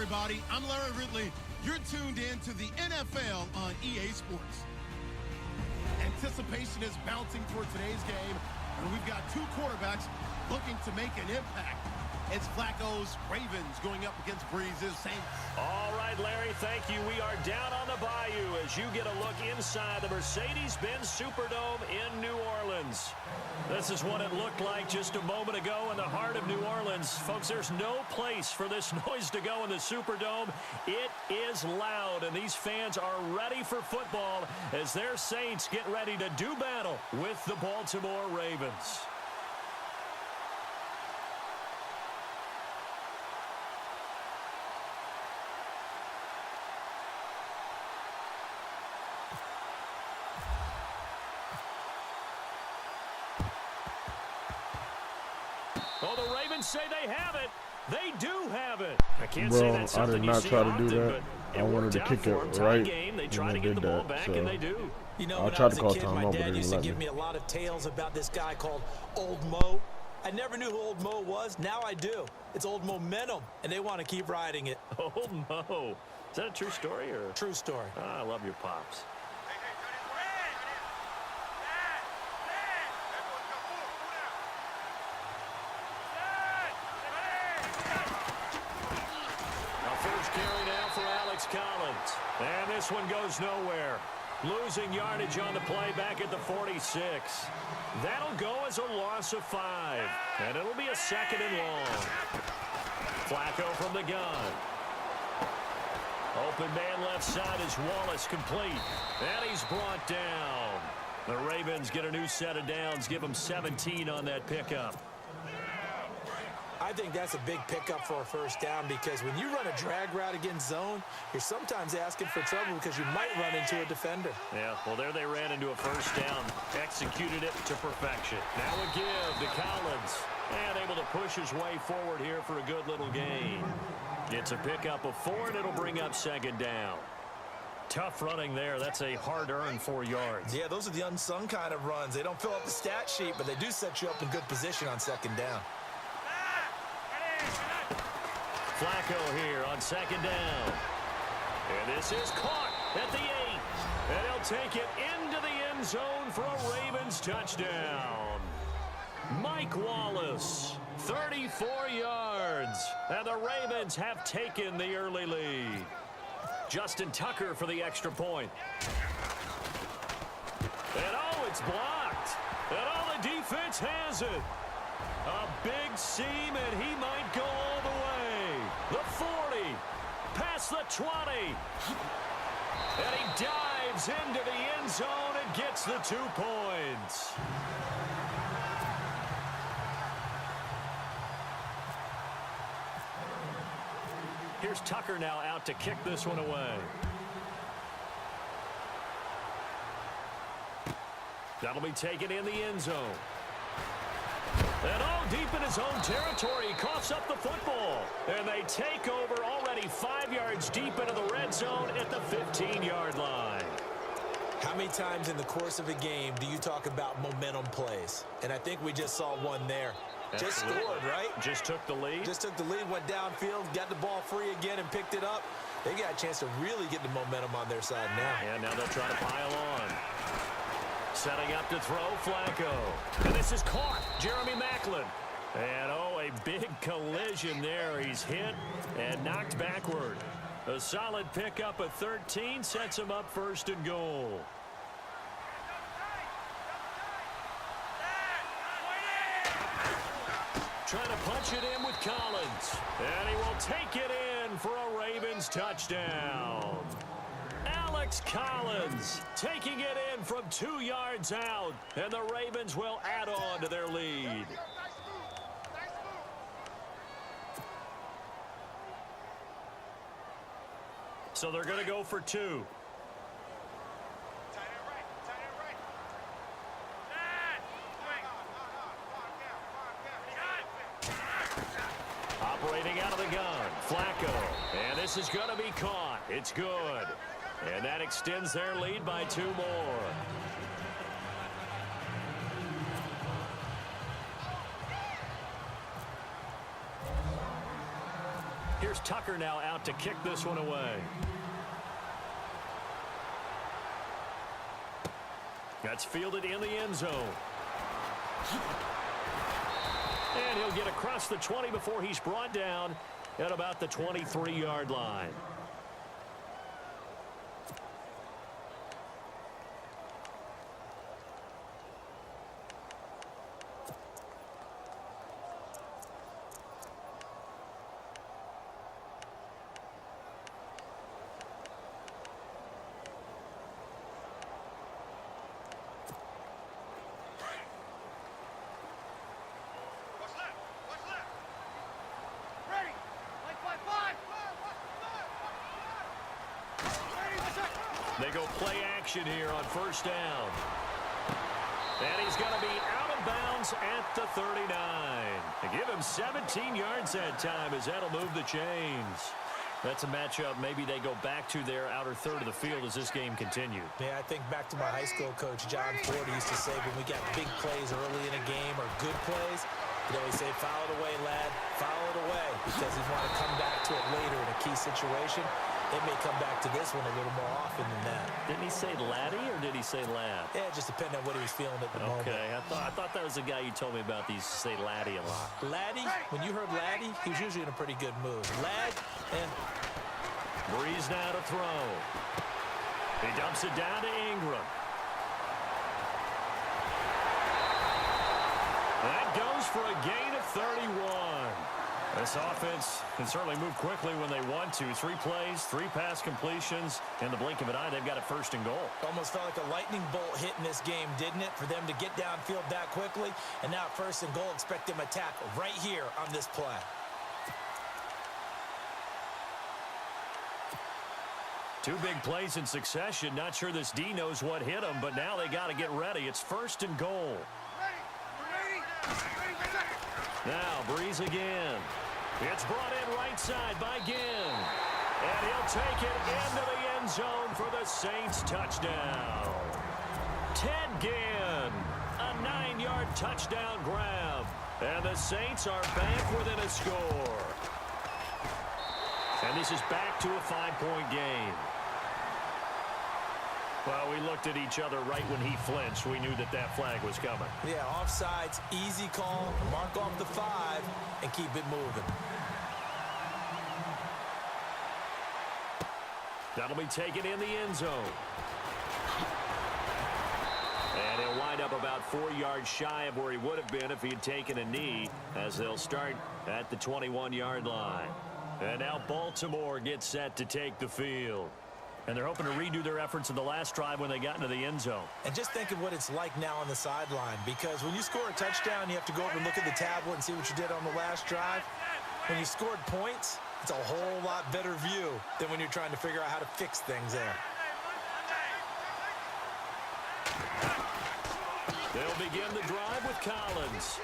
everybody. I'm Larry Ridley. You're tuned in to the NFL on EA Sports. Anticipation is bouncing toward today's game, and we've got two quarterbacks looking to make an impact. It's Flacco's Ravens going up against Breeze's Saints. All right, Larry, thank you. We are down on the bayou as you get a look inside the Mercedes-Benz Superdome in New Orleans. This is what it looked like just a moment ago in the heart of New Orleans. Folks, there's no place for this noise to go in the Superdome. It is loud, and these fans are ready for football as their Saints get ready to do battle with the Baltimore Ravens. Oh, the Ravens say they have it. They do have it. I can't say that's something you see often, I did not try to do that. I wanted to kick it right, they try to get the ball back, and they do. You know, when I was a kid, my dad used to give me a lot of tales about this guy called Old Mo. I never knew who Old Mo was. Now I do. It's Old Momentum, and they want to keep riding it. Old Mo. Is that a true story? Or? True story. I love your pops. Collins, and this one goes nowhere. Losing yardage on the play back at the 46. That'll go as a loss of 5, and it'll be a 2nd and long. Flacco from the gun. Open man left side is Wallace, complete, and he's brought down. The Ravens get a new set of downs, give them 17 on that pickup. I think that's a big pickup for a first down because when you run a drag route against zone, you're sometimes asking for trouble because you might run into a defender. Yeah, well, there they ran into a first down, executed it to perfection. Now a give to Collins, and able to push his way forward here for a good little gain. It's a pickup of 4, and it'll bring up 2nd down. Tough running there. That's a hard-earned 4 yards. Yeah, those are the unsung kind of runs. They don't fill up the stat sheet, but they do set you up in good position on 2nd down. Flacco here on 2nd down. And this is caught at the 8. And he'll take it into the end zone for a Ravens touchdown. Mike Wallace, 34 yards. And the Ravens have taken the early lead. Justin Tucker for the extra point. And oh, it's blocked. And oh, the defense has it. A big seam, and he might go all the way. The 40, past the 20. And he dives into the end zone and gets the 2 points. Here's Tucker now out to kick this one away. That'll be taken in the end zone. And oh, deep in his own territory, he coughs up the football. And they take over already 5 yards deep into the red zone at the 15-yard line. How many times in the course of a game do you talk about momentum plays? And I think we just saw one there. Just scored, right? Just took the lead. Just took the lead, went downfield, got the ball free again and picked it up. They got a chance to really get the momentum on their side now. And now they'll try to pile on. Setting up to throw, Flacco. And this is caught, Jeremy Maclin. And, oh, a big collision there. He's hit and knocked backward. A solid pickup of 13 sets him up 1st and goal. Trying to punch it in with Collins. And he will take it in for a Ravens touchdown. Alex Collins taking it in from 2 yards out, and the Ravens will add on to their lead. So they're going to go for 2. Operating out of the gun, Flacco, and this is going to be caught. It's good. And that extends their lead by 2 more. Here's Tucker now out to kick this one away. That's fielded in the end zone. And he'll get across the 20 before he's brought down at about the 23-yard line. They go play action here on first down. And he's going to be out of bounds at the 39. They give him 17 yards that time as that'll move the chains. That's a matchup. Maybe they go back to their outer third of the field as this game continues. Yeah, I think back to my high school coach, John Ford, used to say when we got big plays early in a game or good plays, he'd always say, foul it away, lad, foul it away, because he'd want to come back to it later in a key situation. They may come back to this one a little more often than that. Didn't he say laddie or did he say lad? Yeah, it just depended on what he was feeling at the moment. Okay, I thought that was the guy you told me about. He used to say laddie a lot. Laddie, when you heard laddie, he was usually in a pretty good mood. Lad, and Breeze now to throw. He dumps it down to Ingram. That goes for a gain of 31. This offense can certainly move quickly when they want to. 3 plays, 3 pass completions. In the blink of an eye, they've got it first and goal. Almost felt like a lightning bolt hit in this game, didn't it? For them to get downfield that quickly. And now first and goal, expect them to tackle right here on this play. Two big plays in succession. Not sure this D knows what hit them, but now they got to get ready. It's first and goal. Now Breeze again. It's brought in right side by Ginn. And he'll take it into the end zone for the Saints touchdown. Ted Ginn, a 9-yard touchdown grab. And the Saints are back within a score. And this is back to a 5-point game. Well, we looked at each other right when he flinched. We knew that that flag was coming. Yeah, offsides, easy call, mark off the 5, and keep it moving. That'll be taken in the end zone. And he'll wind up about 4 yards shy of where he would have been if he had taken a knee, as they'll start at the 21-yard line. And now Baltimore gets set to take the field. And they're hoping to redo their efforts in the last drive when they got into the end zone. And just think of what it's like now on the sideline, because when you score a touchdown, you have to go over and look at the tablet and see what you did on the last drive. When you scored points, it's a whole lot better view than when you're trying to figure out how to fix things there. They'll begin the drive with Collins.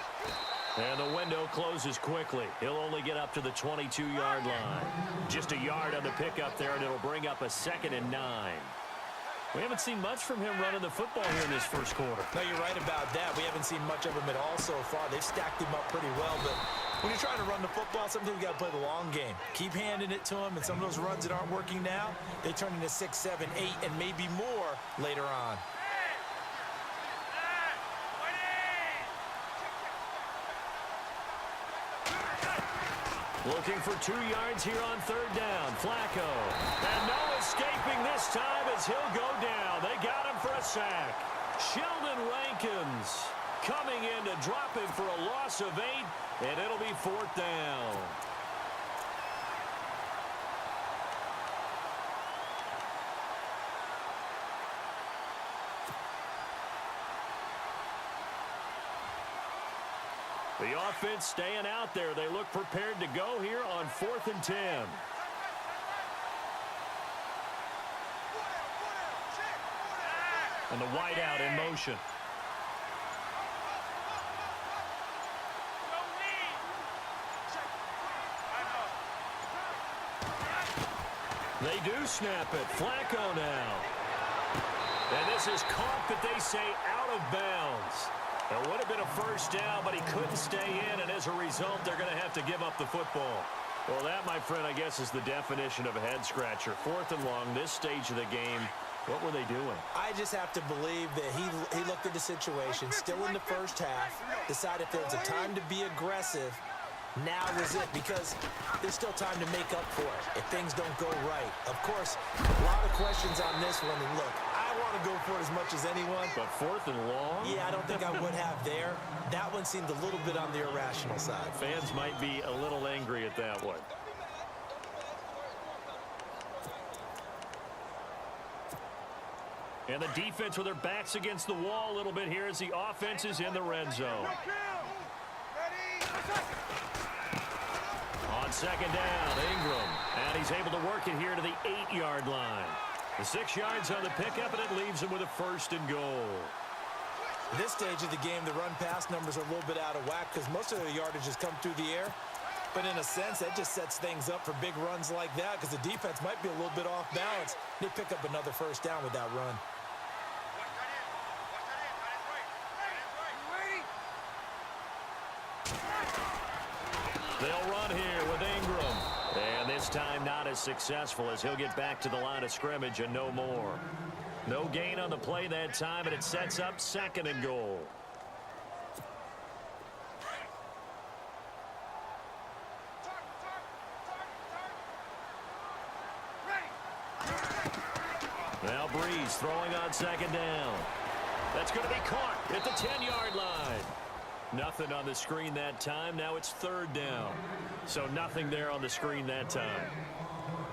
And the window closes quickly. He'll only get up to the 22-yard line. Just a yard on the pickup there, and it'll bring up a 2nd and 9. We haven't seen much from him running the football here in this first quarter. No, you're right about that. We haven't seen much of him at all so far. They've stacked him up pretty well, but when you're trying to run the football, sometimes you got to play the long game. Keep handing it to him, and some of those runs that aren't working now, they turn into 6, 7, 8, and maybe more later on. Looking for 2 yards here on 3rd down. Flacco. And no escaping this time as he'll go down. They got him for a sack. Sheldon Rankins coming in to drop him for a loss of 8, and it'll be 4th down. The offense staying out there. They look prepared to go here on 4th and 10. And the wideout in motion. They do snap it. Flacco now. And this is caught that they say out of bounds. It would have been a first down, but he couldn't stay in, and as a result, they're going to have to give up the football. Well, that, my friend, I guess is the definition of a head-scratcher. 4th and long, this stage of the game. What were they doing? I just have to believe that he looked at the situation, still in the first half, decided if there was a time to be aggressive, now was it, because there's still time to make up for it if things don't go right. Of course, a lot of questions on this one, and look, I want to go for it as much as anyone. But 4th and long? Yeah, I don't think I would have there. That one seemed a little bit on the irrational side. Fans might be a little angry at that one. And the defense with their backs against the wall a little bit here as the offense is in the red zone. On 2nd down, Ingram. And he's able to work it here to the 8-yard line. The 6 yards on the pickup, and it leaves him with a 1st and goal. At this stage of the game, the run-pass numbers are a little bit out of whack because most of the yardage has come through the air. But in a sense, that just sets things up for big runs like that because the defense might be a little bit off balance. They pick up another 1st down with that run. They'll run here with Ingram. And this time not as successful as he'll get back to the line of scrimmage and no more. No gain on the play that time, and it sets up 2nd and goal. Now Breeze throwing on 2nd down. That's going to be caught at the 10-yard line. Nothing on the screen that time. Now it's 3rd down. So nothing there on the screen that time.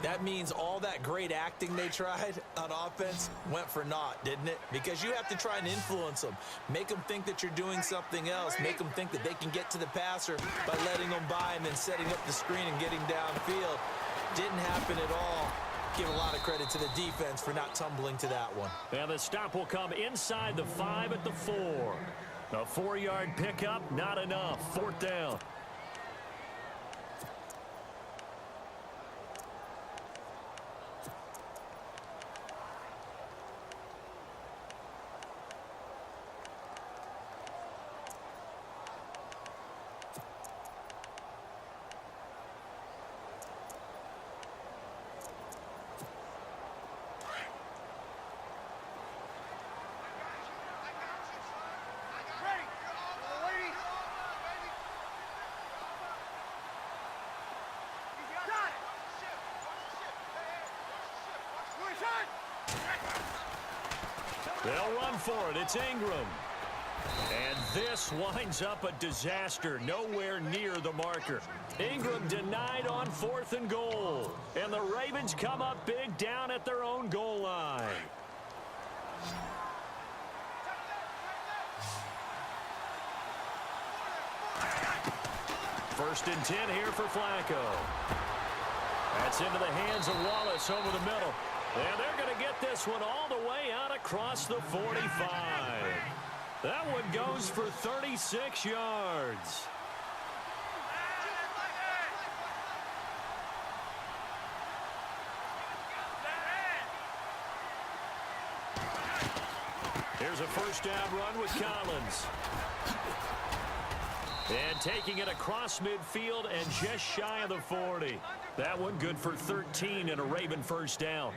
That means all that great acting they tried on offense went for naught, didn't it? Because you have to try and influence them. Make them think that you're doing something else. Make them think that they can get to the passer by letting them by and then setting up the screen and getting downfield. Didn't happen at all. Give a lot of credit to the defense for not tumbling to that one. And the stop will come inside the 5 at the 4. A 4-yard pickup, not enough. 4th down. They'll run for it. It's Ingram. And this winds up a disaster. Nowhere near the marker. Ingram denied on 4th and goal. And the Ravens come up big down at their own goal line. First and 10 here for Flacco. That's into the hands of Wallace over the middle. And they're going to get this one all the way out across the 45. That one goes for 36 yards. Here's a 1st down run with Collins. And taking it across midfield and just shy of the 40. That one good for 13 and a Raven 1st down.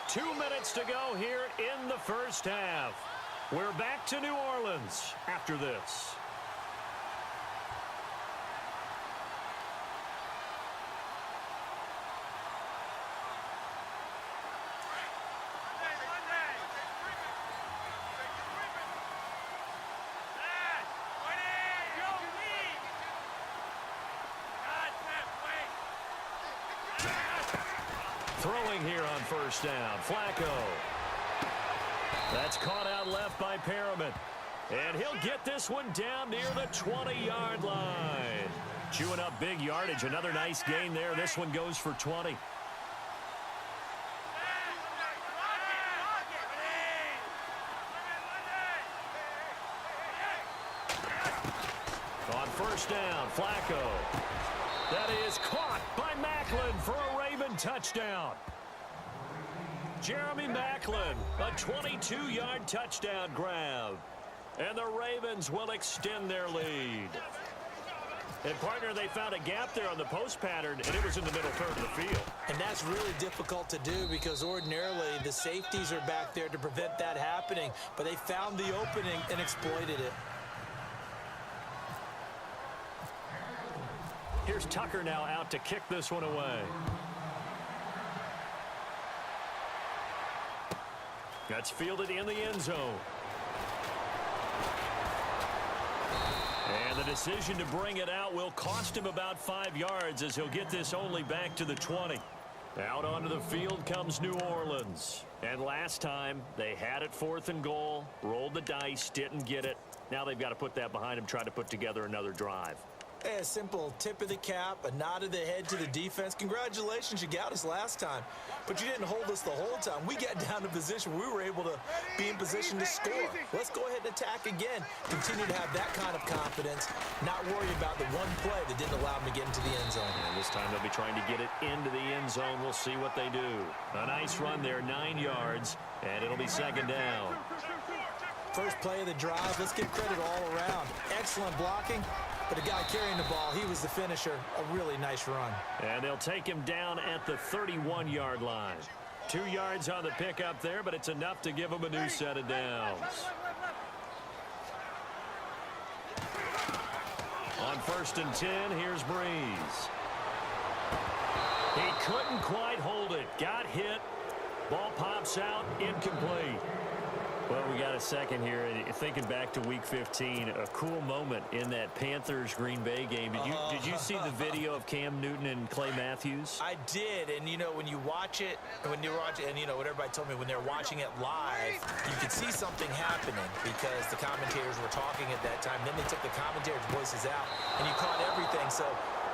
Two minutes to go here in the 1st half. We're back to New Orleans after this. Throwing here on 1st down, Flacco. That's caught out left by Perriman. And he'll get this one down near the 20-yard line. Chewing up big yardage. Another nice gain there. This one goes for 20. On 1st down, Flacco. That is caught by Macklin for a Raven touchdown. Jeremy Maclin, a 22-yard touchdown grab. And the Ravens will extend their lead. And, partner, they found a gap there on the post pattern, and it was in the middle third of the field. And that's really difficult to do because ordinarily the safeties are back there to prevent that happening. But they found the opening and exploited it. Here's Tucker now out to kick this one away. That's fielded in the end zone. And the decision to bring it out will cost him about 5 yards as he'll get this only back to the 20. Out onto the field comes New Orleans. And last time, they had it 4th and goal, rolled the dice, didn't get it. Now they've got to put that behind them, try to put together another drive. Hey, a simple tip of the cap, a nod of the head to the defense. Congratulations, you got us last time. But you didn't hold us the whole time. We got down to position. We were able to be in position to score. Let's go ahead and attack again. Continue to have that kind of confidence. Not worry about the one play that didn't allow them to get into the end zone. And this time they'll be trying to get it into the end zone. We'll see what they do. A nice run there, 9 yards, and it'll be 2nd down. First play of the drive. Let's give credit all around. Excellent blocking. But the guy carrying the ball, he was the finisher. A really nice run. And they'll take him down at the 31-yard line. 2 yards on the pickup there, but it's enough to give him a new set of downs. On 1st and 10, here's Breeze. He couldn't quite hold it. Got hit. Ball pops out. Incomplete. Well, we got a second here. Thinking back to Week 15, a cool moment in that Panthers-Green Bay game. Did you see the video of Cam Newton and Clay Matthews? I did, and you know when you watch it, and you know what everybody told me when they're watching it live, you could see something happening because the commentators were talking at that time. Then they took the commentators' voices out, and you caught everything. So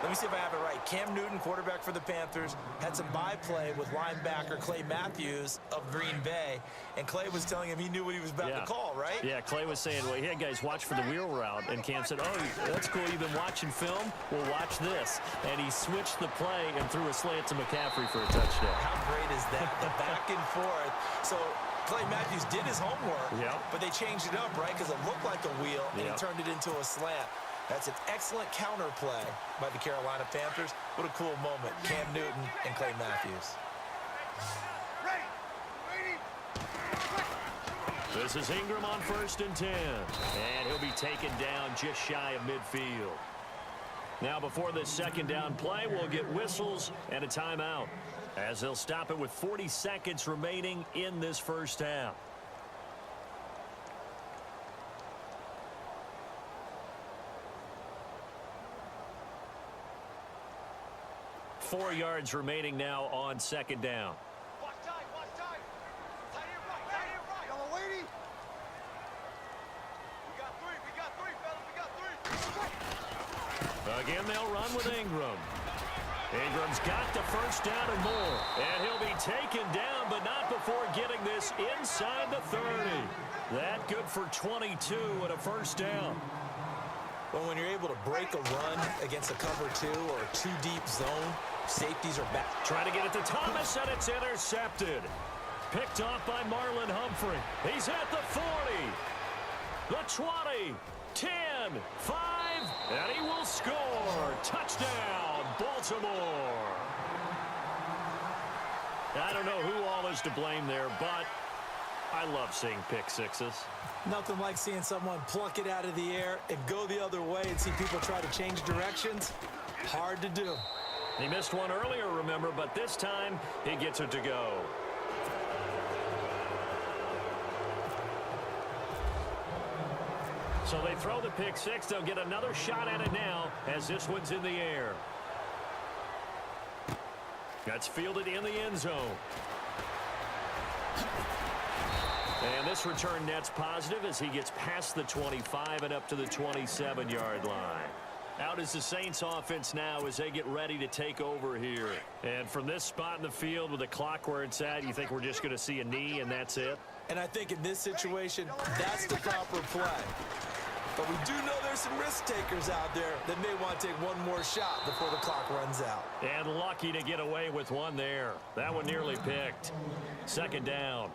let me see if I have it right. Cam Newton, quarterback for the Panthers, had some byplay with linebacker Clay Matthews of Green Bay, and Clay was telling him he knew what he was about to call, right? Yeah, Clay was saying, well, yeah, guys, watch for the wheel route. And Cam said, oh, that's cool. You've been watching film? Well, watch this. And he switched the play and threw a slant to McCaffrey for a touchdown. How great is that? The back and forth. So Clay Matthews did his homework, but they changed it up, right? Because it looked like a wheel, and he turned it into a slant. That's an excellent counter play by the Carolina Panthers. What a cool moment. Cam Newton and Clay Matthews. This is Ingram on 1st and 10. And he'll be taken down just shy of midfield. Now before this 2nd down play, we'll get whistles and a timeout as they'll stop it with 40 seconds remaining in this first half. Four yards remaining now on 2nd down. Watch time. Tight end right. Yellow lady. We got three, fellas. Again, they'll run with Ingram. Ingram's got the first down and more. And he'll be taken down, but not before getting this inside the 30. That good for 22 and a first down. Well, when you're able to break a run against a cover 2 or a 2-deep zone, safeties are back. Trying to get it to Thomas, and it's intercepted. Picked off by Marlon Humphrey. He's at the 40, the 20, 10, 5, and he will score. Touchdown, Baltimore. I don't know who all is to blame there, but I love seeing pick sixes. Nothing like seeing someone pluck it out of the air and go the other way and see people try to change directions. Hard to do. He missed one earlier, remember, but this time he gets it to go. So they throw the pick six. They'll get another shot at it now as this one's in the air. That's fielded in the end zone. And this return net's positive as he gets past the 25 and up to the 27-yard line. Out is the Saints offense now as they get ready to take over here. And from this spot in the field with the clock where it's at, you think we're just going to see a knee and that's it? And I think in this situation, that's the proper play. But we do know there's some risk takers out there that may want to take one more shot before the clock runs out. And lucky to get away with one there. That one nearly picked. Second down.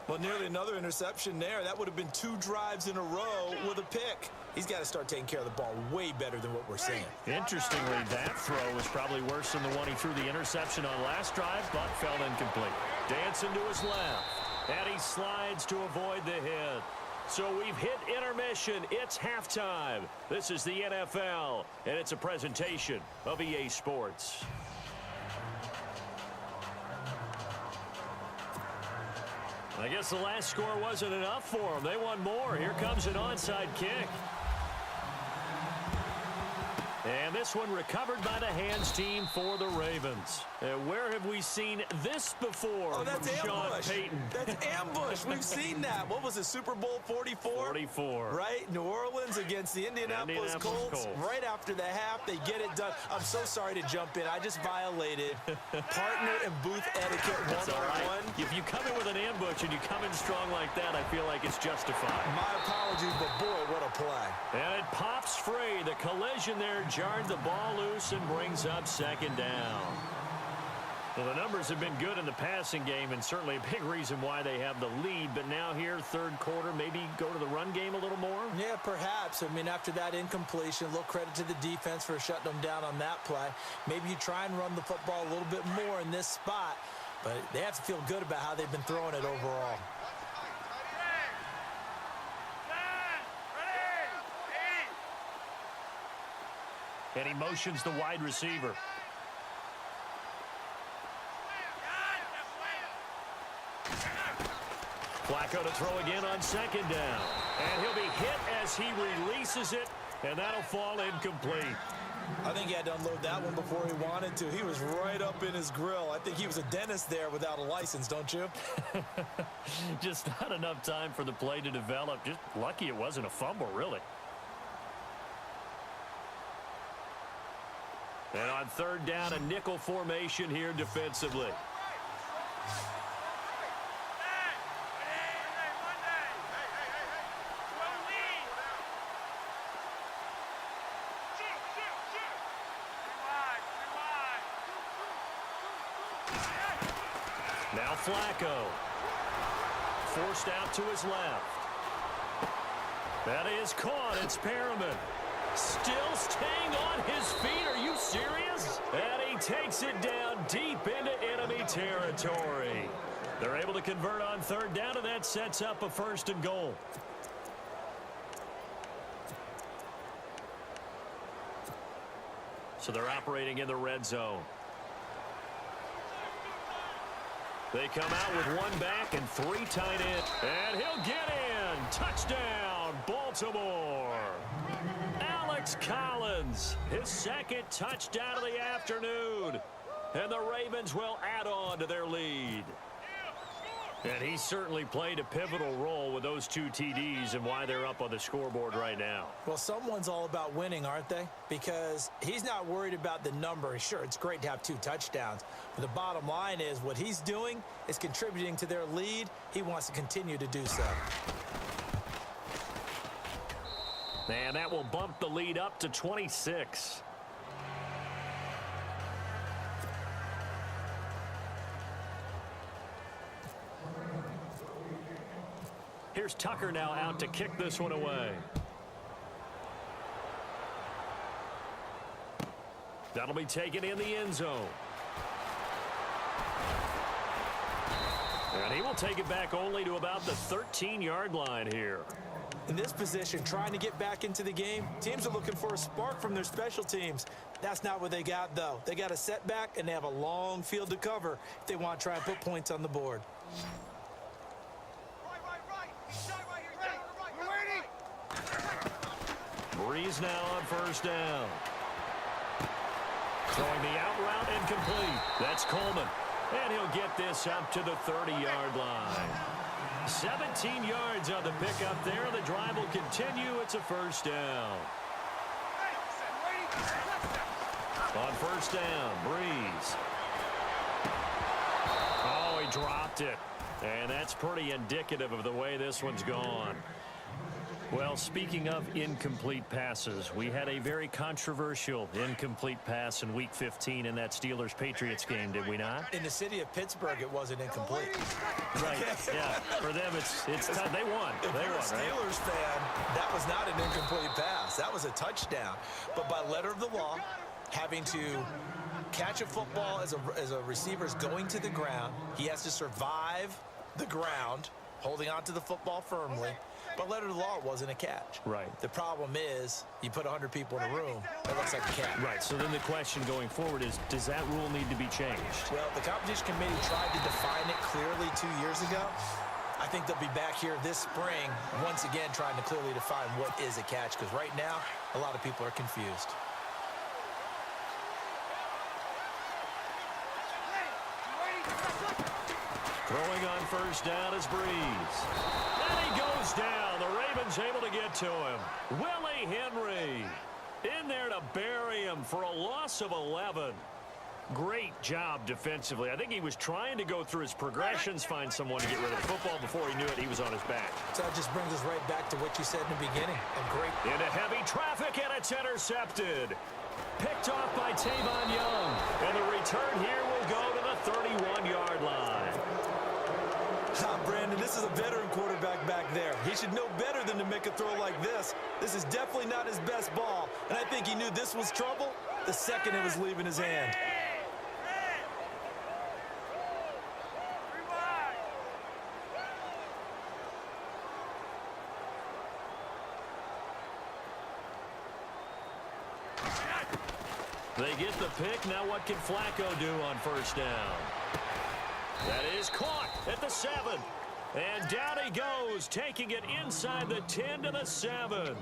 Well, nearly another interception there. That would have been 2 drives in a row with a pick. He's got to start taking care of the ball way better than what we're seeing. Interestingly, that throw was probably worse than the one he threw the interception on last drive, but fell incomplete. Dancing to his left, and he slides to avoid the hit. So we've hit intermission. It's halftime. This is the NFL, and it's a presentation of EA Sports. I guess the last score wasn't enough for them. They want more. Here comes an onside kick. And this one recovered by the hands team for the Ravens. Where have we seen this before? Oh, that's from ambush. Sean Payton? That's ambush. We've seen that. What was it, Super Bowl 44? 44. Right? New Orleans against the Indianapolis Colts. Right after the half, they get it done. I'm so sorry to jump in. I just violated partner and booth etiquette 101. That's all right. If you come in with an ambush and you come in strong like that, I feel like it's justified. My apologies, but boy, what a play. And it pops free. The collision there jarred the ball loose and brings up second down. Well, the numbers have been good in the passing game and certainly a big reason why they have the lead. But now here, third quarter, maybe go to the run game a little more? Yeah, perhaps. I mean, after that incompletion, a little credit to the defense for shutting them down on that play. Maybe you try and run the football a little bit more in this spot. But they have to feel good about how they've been throwing it overall. And he motions the wide receiver. Flacco to throw again on second down. And he'll be hit as he releases it, and that'll fall incomplete. I think he had to unload that one before he wanted to. He was right up in his grill. I think he was a dentist there without a license, don't you? Just not enough time for the play to develop. Just lucky it wasn't a fumble, really. And on third down, a nickel formation here defensively. Now Flacco. Forced out to his left. That is caught. It's Perriman. Still staying on his feet. Are you serious? And he takes it down deep into enemy territory. They're able to convert on third down, and that sets up a first and goal. So they're operating in the red zone. They come out with one back and 3 tight ends. And he'll get in. Touchdown, Baltimore. Alex Collins, his second touchdown of the afternoon. And the Ravens will add on to their lead. And he certainly played a pivotal role with those 2 TDs and why they're up on the scoreboard right now. Well, someone's all about winning, aren't they? Because he's not worried about the number. Sure, it's great to have 2 touchdowns. But the bottom line is what he's doing is contributing to their lead. He wants to continue to do so. And that will bump the lead up to 26. Here's Tucker now out to kick this one away. That'll be taken in the end zone. And he will take it back only to about the 13-yard line here. In this position, trying to get back into the game, teams are looking for a spark from their special teams. That's not what they got, though. They got a setback, and they have a long field to cover if they want to try and put points on the board. Breeze now on first down. Throwing the out route incomplete. That's Coleman. And he'll get this up to the 30-yard line. 17 yards on the pickup there. The drive will continue. It's a first down. On first down, Breeze. Oh, he dropped it. And that's pretty indicative of the way this one's gone. Well, speaking of incomplete passes, we had a very controversial incomplete pass in Week 15 in that Steelers-Patriots game, did we not? In the city of Pittsburgh, it wasn't incomplete. Right, yeah. For them, it's time. They won. If They you're won, a Steelers fan, that was not an incomplete pass. That was a touchdown. But by letter of the law, having to catch a football as a receiver is going to the ground, he has to survive the ground, holding onto the football firmly. But letter of the law, it wasn't a catch. Right. The problem is you put 100 people in a room, it looks like a catch. Right, so then the question going forward is, does that rule need to be changed? Well, the competition committee tried to define it clearly 2 years ago. I think they'll be back here this spring, once again, trying to clearly define what is a catch, because right now, a lot of people are confused. Throwing on first down is Breeze. And he goes down. The Ravens able to get to him. Willie Henry in there to bury him for a loss of 11. Great job defensively. I think he was trying to go through his progressions, find someone to get rid of the football. Before he knew it, he was on his back. So that just brings us right back to what you said in the beginning. And great. Into heavy traffic, and it's intercepted. Picked off by Tavon Young. And the return here will go to the 31-yard line. Brandon, this is a veteran quarterback back there. He should know better than to make a throw like this. This is definitely not his best ball. And I think he knew this was trouble the second it was leaving his hand. They get the pick. Now what can Flacco do on first down? That is caught at the 7. And down he goes, taking it inside the 10 to the 7.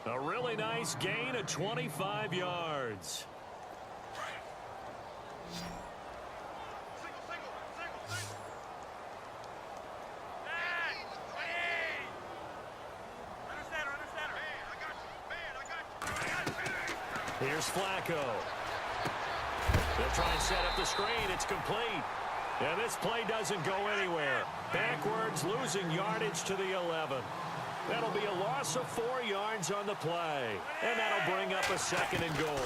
A really nice gain of 25 yards. Here's Flacco. They'll try and set up the screen. It's complete. And this play doesn't go anywhere. Backwards, losing yardage to the 11. That'll be a loss of 4 yards on the play. And that'll bring up a second and goal.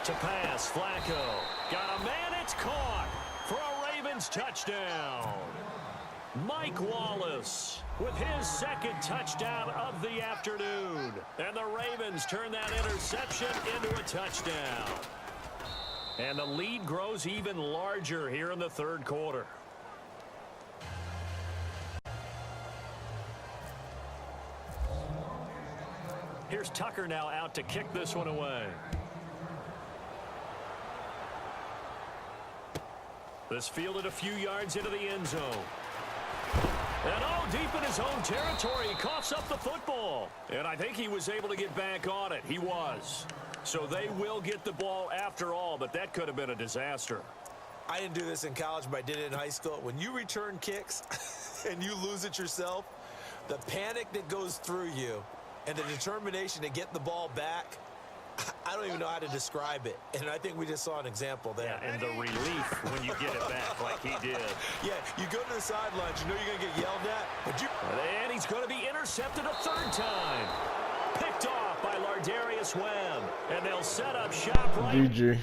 To pass, Flacco. Got a man, it's caught for a Ravens touchdown. Mike Wallace with his second touchdown of the afternoon. And the Ravens turn that interception into a touchdown. And the lead grows even larger here in the third quarter. Here's Tucker now out to kick this one away. This fielded a few yards into the end zone. And deep in his own territory, he coughs up the football. And I think he was able to get back on it. He was. So they will get the ball after all, but that could have been a disaster. I didn't do this in college, but I did it in high school. When you return kicks and you lose it yourself, the panic that goes through you and the determination to get the ball back, I don't even know how to describe it. And I think we just saw an example there. Yeah, and the relief when you get it back like he did. Yeah, you go to the sidelines, you know you're going to get yelled at, but you... And he's going to be intercepted a third time. Picked off by Lardarius Webb. And they'll set up shop right. GG.